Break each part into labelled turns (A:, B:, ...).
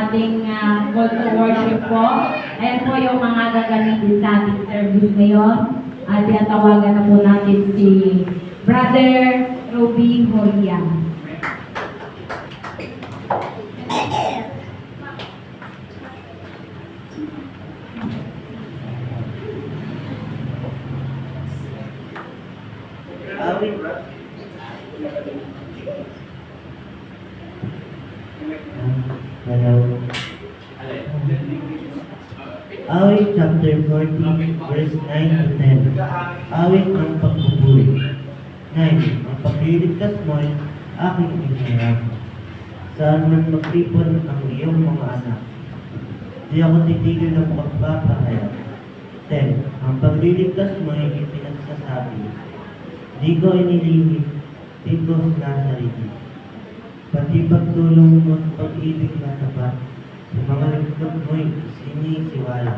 A: ating call to worship po. Ayan po yung mga gagamitin sa ating service ngayon. At tinatawagan na po natin si Brother Ruby Horia.
B: Awit chapter 40, verse 9 to 10. Awit ng pagpupuri. 9. Ang pagliligtas mo'y aking inayang. Saan man magtipon ang iyong mga anak, di ako titigil ng magpapahayag. 10. Ang pagliligtas mo'y ipinagsasabi, di ko inilihim, di ko sinasarili. Pati pagtulong mo at pag-ibig na tapat, sa mga lingkod mo'y sinisiwala.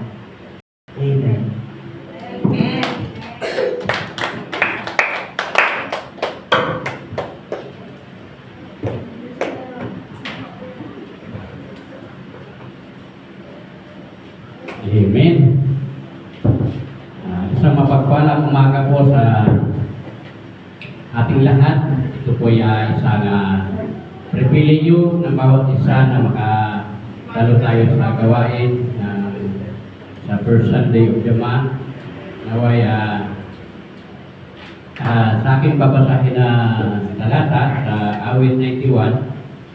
B: Amen.
A: Amen.
C: Amen. Isang mapagpalang umaga po sa ating lahat. Ito po ay isang pribileyo ng bawat isa na makatalo tayo sa gawain sa first Sunday of the month. Naway sa aking babasahin na talata sa awit 91,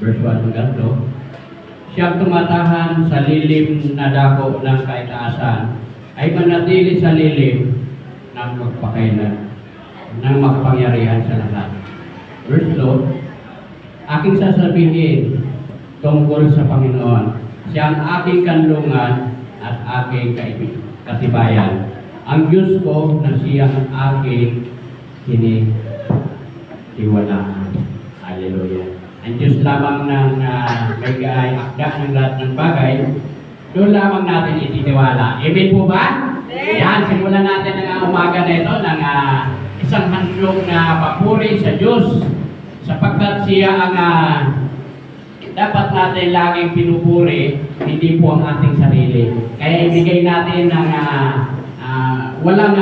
C: verse 1 hanggang 2. Siyang tumatahan sa lilim na dako ng kaitaasan ay manatili sa lilim ng magpakailan ng makapangyarihan sa lahat. Verse 2, aking sasabihin tungkol sa Panginoon, siya ang aking kanlungan at aking katibayan. Ang Diyos ko na siyang aking hinitiwalaan. Hallelujah. Ang Diyos lamang ng may akda ng lahat ng bagay, doon lamang natin itiniwala. Amen po ba? Yan, simulan natin ang umaga na ito ng isang handog na papuri sa Diyos sapagkat siya ang dapat natin laging pinupuri, hindi po ang ating sarili. Kaya ibigay natin ng walang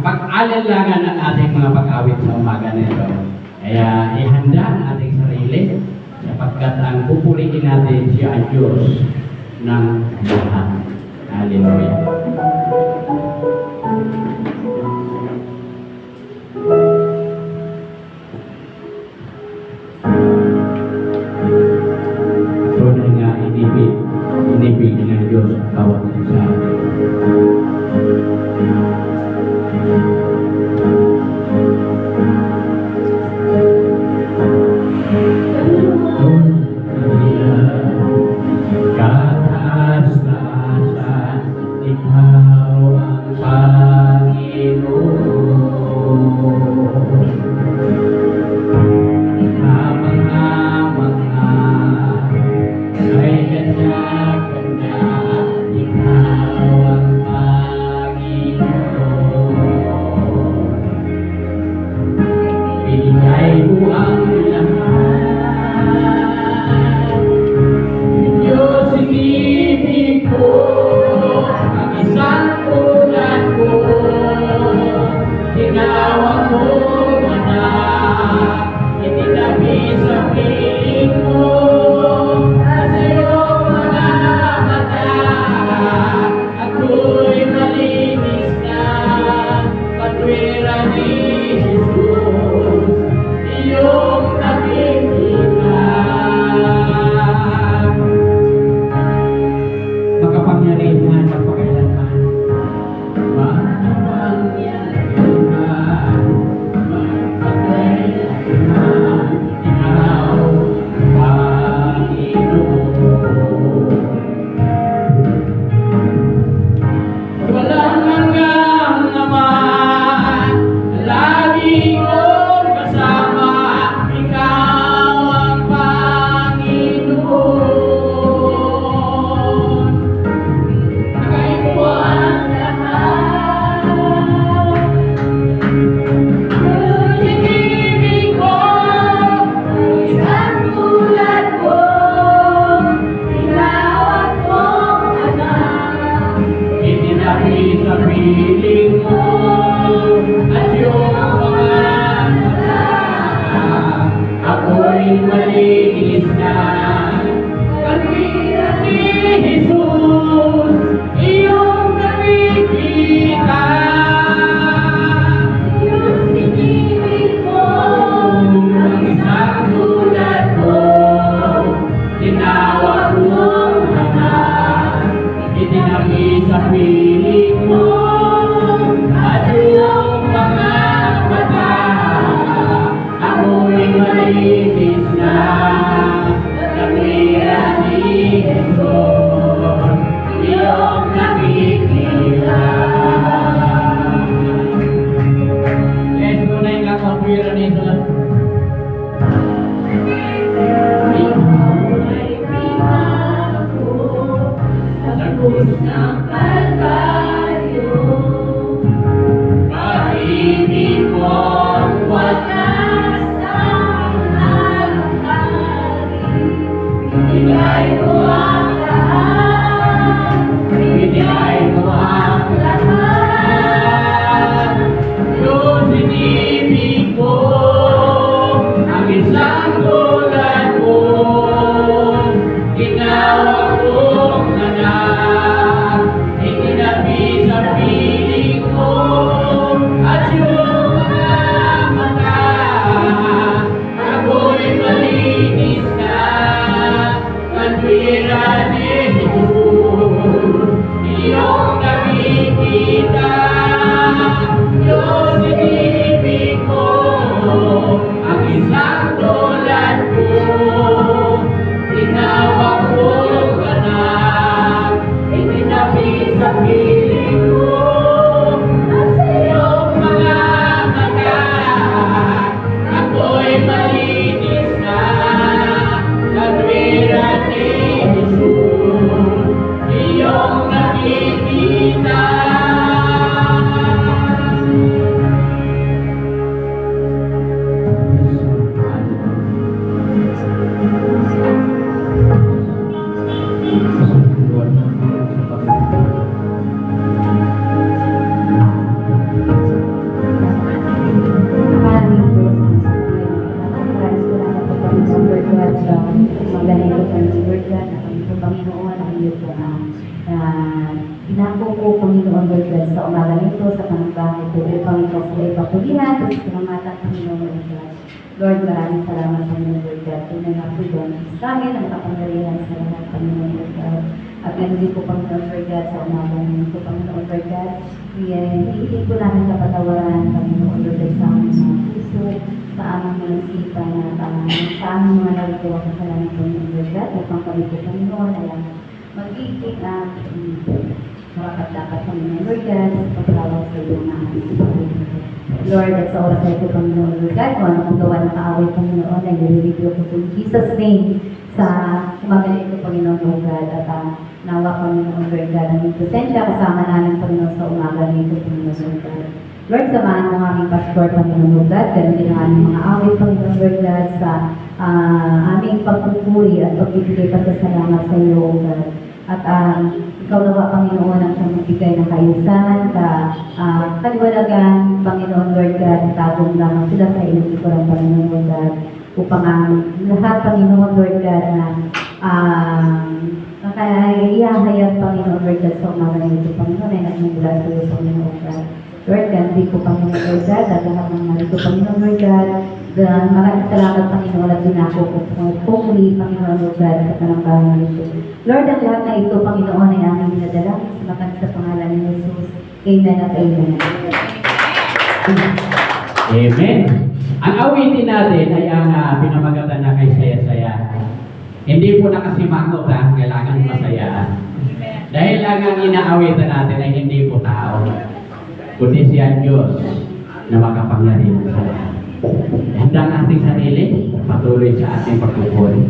C: pag-alinlangan ng ating mga pag-awit sa umaga na ito. Kaya ihanda ang ating sarili sapagkat ang pupurihin natin siya ang Diyos ng lahat. Hallelujah. So na nga inibig ng Diyos ang bawat isa.
A: Bigay ko ang lahat. Bigay ko ang lahat.
C: Diyos, inibig ko ang isang tulad mo. Tinawag kong anak, itinabi sa piling mo. At yung mga mata, ako'y malinis na. Katwira ni Jesus, iyong nakikita. Diyos, inibig mo ang isang tulad mo. Tinawag kong anak, itinabi sa piling mo. At sa iyong mga mata, ako'y malinis na. Katwira ni Jesus, iyong nakikita.
D: Maraming Diyos, maraming salamat po kami sa Lord God sa magaling po kami sa Lord God na kami po Panginoon ang iyo po pinako po Panginoon Lord God sa umaga nito sa panambahay po upang ikaw po ay papulihan at sa pinamatan Panginoon Lord God. Lord, maraming salamat Panginoon Lord God. Tunay nga po doon sa amin ang kapangyarihan sa lahat Panginoon Lord God. At ganun din po Panginoon Lord God sa umaga nito Panginoon Lord God. Hihiling po namin kapatawaran Panginoon Lord God sa aming mga puso, sa aming mga isipan at sa aming mga nagagawa kasalanan Panginoon Lord God. Upang kami po Panginoon ay magiging dapat Panginoon Lord God sa pagtawag sa iyo na aming Panginoon. Lord, at sa oras na ito, Panginoon Lord God, kung ano kung gawa ng kaaway, Panginoon, ay nililibyo ko in Jesus' name sa umaga na ito, Panginoon Lord God, at nawa, Panginoon Lord God, ang presensya kasama namin, Panginoon, sa umaga na ito, Panginoon Lord God. Lord, samahan mo ang aming pastor, Panginoon Lord God, ganun din ang aming mga awit, Panginoon Lord God, sa aming pagpupuri at pagbibigay pa sa salamat sa iyo, O God. At ikaw nawa, Panginoon, ang siyang magbigay ng kayusan, kaliwanagan, Panginoon Lord God, tagong lamang sila sa iyong likuran, Panginoon Lord God, upang lahat, Panginoon Lord God, na nakahayag, Panginoon Lord God, sa umaga na ito, Panginoon, ay nagmumula sa iyo, Panginoon God. Lord God, di po, Panginoon Lord God, at lahat ng marito, Panginoon Lord God, maraming salamat, Panginoon, at dinako po muli, Panginoon Lord God, sa panambahan na ito. Lord, ang lahat na ito, Panginoon, ay aming dinadalangin sa makan sa pangalan ni Jesus. Amen at amen.
C: Amen. Ang awitin natin ay ang pinamagatan na kay Saya-Saya. Hindi po nakasimangot ha, kailangan masayaan. Dahil lang ang inaawitan natin ay hindi po tao, kundi siya Diyos na makapangyarihan sa lahat. Handa ang ating sarili, patuloy sa ating pagpupuri.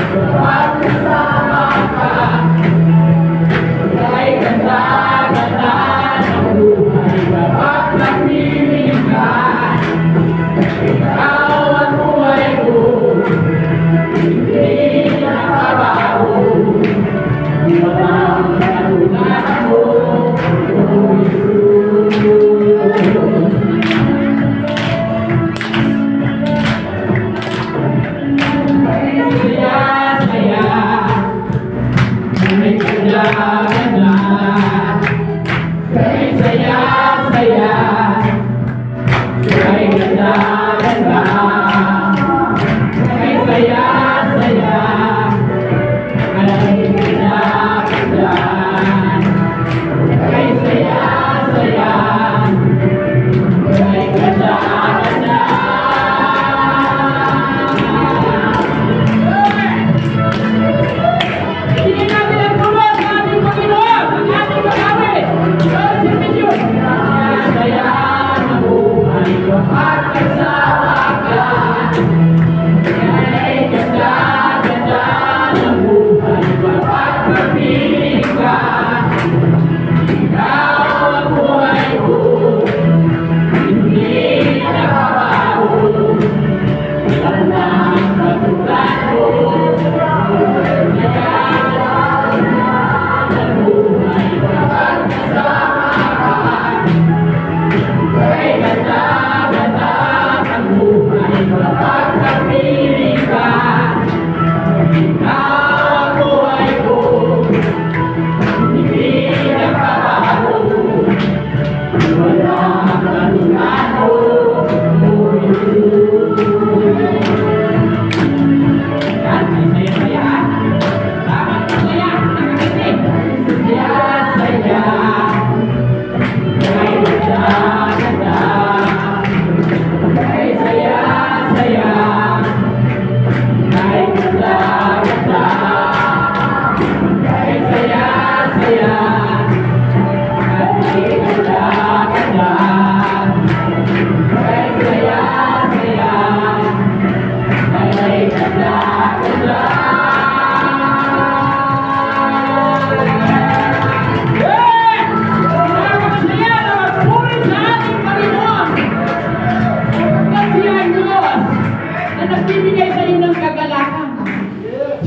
C: kapag kasama ka. Ay ganda-ganda ng buhay kapag napiling ka. Ikaw ang buhay ko, hindi nakabago. Walang katulad mo, O Jesus. Saya-saya, may ganda-ganda. May saya-saya, may ganda-ganda. May saya-saya, may ganda-ganda. May saya-saya, may ganda-ganda. Hindi natin ang tulad sa ating Panginoon, ang ating pag-awit. Diyos, servisyo. Saya na buhay kapag kasama ka. Ay ganda-ganda ng buhay kapag mapiling ka. Ikaw ang buhay ko, hindi nakabago. Walang katulad mo.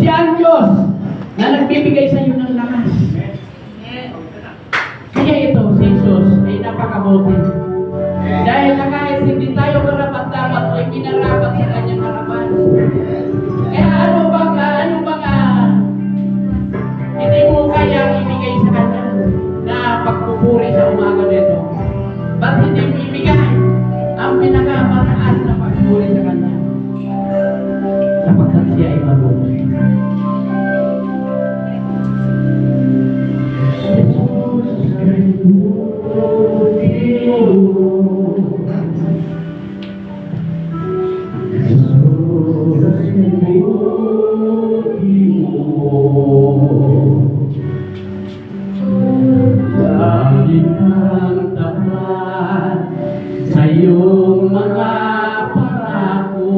C: Siya ang Diyos na nagbibigay sa iyo ng lakas. Kaya ito, si Jesus ay napakabuti. Dahil na kahit hindi tayo karapat-dapat ay pinarapat sa kanyang harapan. Kaya ano bang hindi mo kayang ibigay sa kanya na pagpupuri sa umaga nito? Ba't hindi mo ibigay ang pinakamataas na pagpupuri sa kanya? Sapagkat siya ay mabuti. Lagi kang tapat sa iyong mga pangako,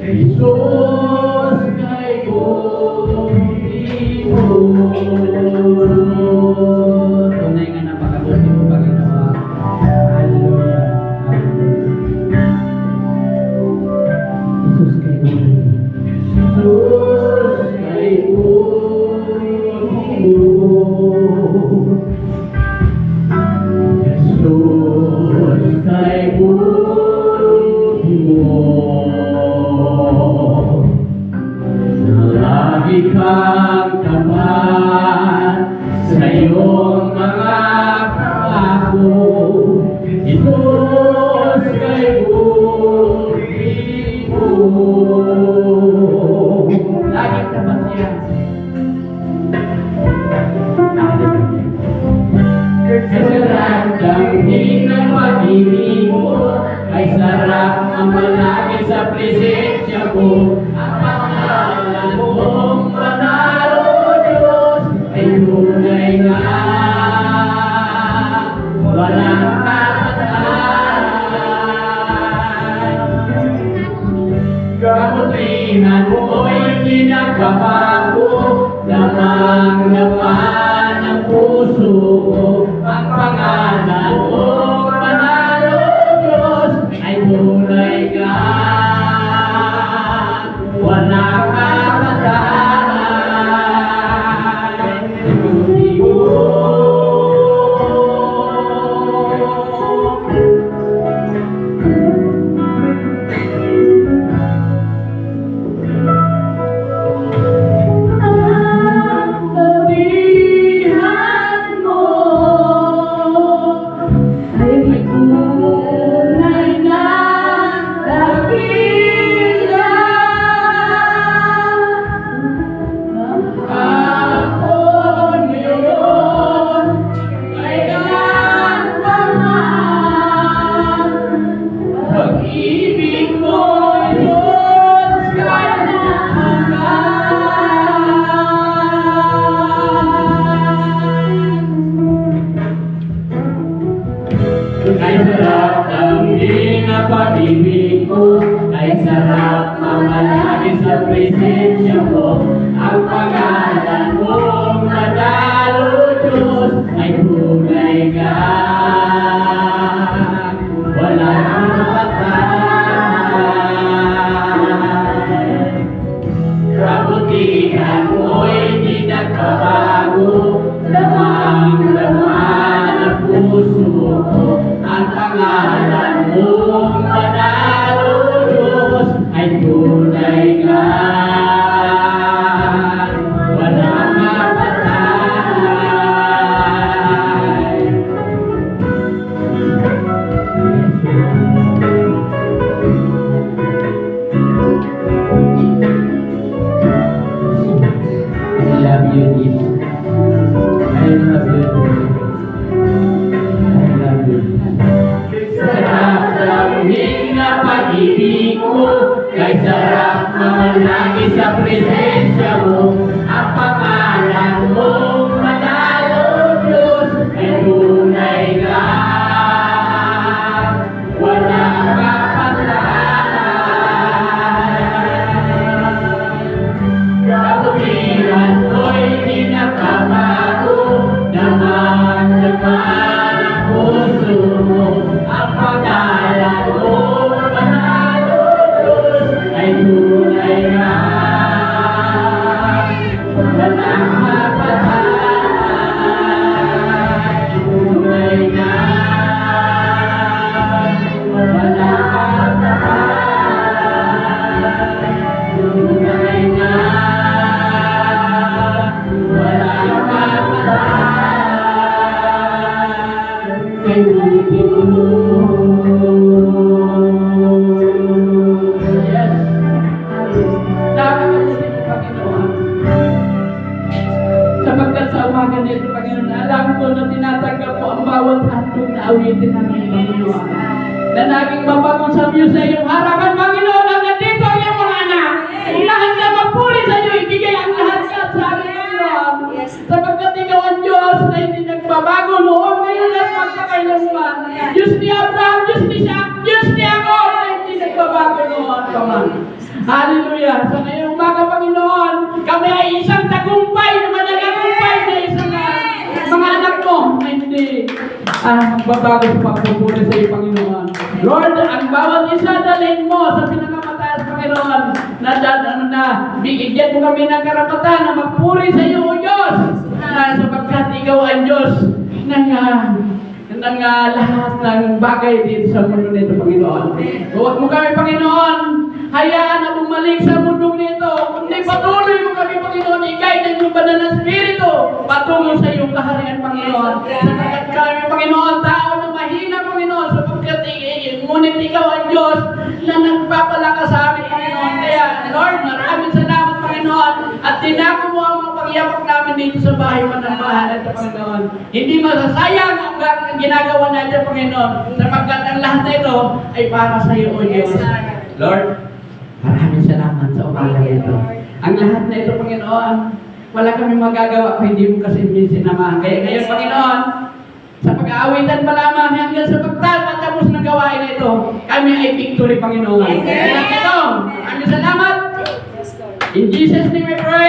C: Jesus, kay buti mo. Tunay nga napakabuti mo, Panginoon. Hallelujah. Jesus, kay buti. Jesus, kay buti mo. Jesus, kay buti mo. Lagi kang tapat sa iyong mga pangako, Jesus, kay buti mo. Laging tapat siya. Sarap ng pag-ibig mo, ay sarap ang malaki sa presensya ko. Ang pangalan mong manalo, Diyos, ay tunay nga walang kapatayan. Kabutihan mo'y ginagawa nagbabago, lamang-laman ng puso ko, ang pangalan mong panalo, Diyos, ay tunay ka. Walang kapataran, ikuti mo. Ang kabihan mo ay tunay na dakila. Ako ngayon ay naman, pag-ibig mo, Diyos, ay sarap ang pinapag-ibig mo, ay sarap mamalagi sa presensya mo. Ang pangalan mong madalo, Diyos, ay tunay ka. Walang kapataran, kabutihan mo'y di nagbabago, lamang-laman ang puso ko, ang pangalan mong manalo, Diyos, ay tunay ka. Walang kapataran. I love you, Jesus. I love you, Jesus. I love you. Sarap daming na pag-ibig mo, kay sarap mamalagi sa presensya mo. Ang pangalan mong manalo, Diyos, ay tunay ka. Walang kapataran, kabutihan mo'y di nagbabago, lamang-laman ang puso mo. Ang pangalan mong manalo, Diyos, ay tunay ka. Walang kapataran, tunay ka. Walang kapataran, tunay ka. Walang kapataran, kay yes. Napakabuti mo, Panginoon. Sapagkat sa umaga nito, Panginoon, alam ko na tinatanggap po ang bawat handog na awitin namin, Panginoon. Na naging mapagod sa iyo sa iyong harapan, Panginoon, ang nandito ang iyong mga anak. Lahat na magpuri sa iyo, ibigay ang lahat sa amin, Panginoon. Sapagkat ikaw ang Diyos na hindi nagbabago noon, ngayon at magkakailanman. Diyos ni Abraham, Diyos ni Isaac, Diyos ni Jacob, na hindi nagbabago noon, Panginoon. Hallelujah! Sa ngayong umaga, Panginoon, kami ay isang tagumpay na mananagumpay na isang mga anak mo na hindi magbabago sa pagpupuri sa iyo, Panginoon. Lord, ang bawat isa dalhin mo sa pinakamataas, Panginoon, na bigyan mo kami ng karapatan na magpuri sa iyo, O Diyos, na sapagkat ikaw ang Diyos ng lahat ng bagay dito sa mundo nito, Panginoon. Huwag mo kami, Panginoon, hayaan na bumalik sa mundo nito, kundi patuloy mo kami, Panginoon, ikay ng iyong banal na Espiritu patungo sa iyong kaharian, Panginoon. Sapagkat kami, Panginoon, tao na mahina, Panginoon, sapagkat ngunit ikaw ang Diyos na nagpapalakas sa amin, Panginoon. Kaya, Lord, maraming salamat, Panginoon, at tinako mo ang mga pagyapak namin dito sa bahay manambahan at Panginoon. Hindi masasayang ang ginagawa natin, Panginoon, sapagkat ang lahat na ito ay para sa iyo, O Diyos. Lord, maraming salamat sa umaga ito. Ang lahat na ito, Panginoon, wala kami magagawa kung hindi mo kasi sinamahan. Kaya ngayon, Panginoon, sa pag-aawitan pa lamang hanggang sa pagtatapos ng gawain na ito, kami ay victory, Panginoon. Kaya ito, maraming salamat. In Jesus' name I pray.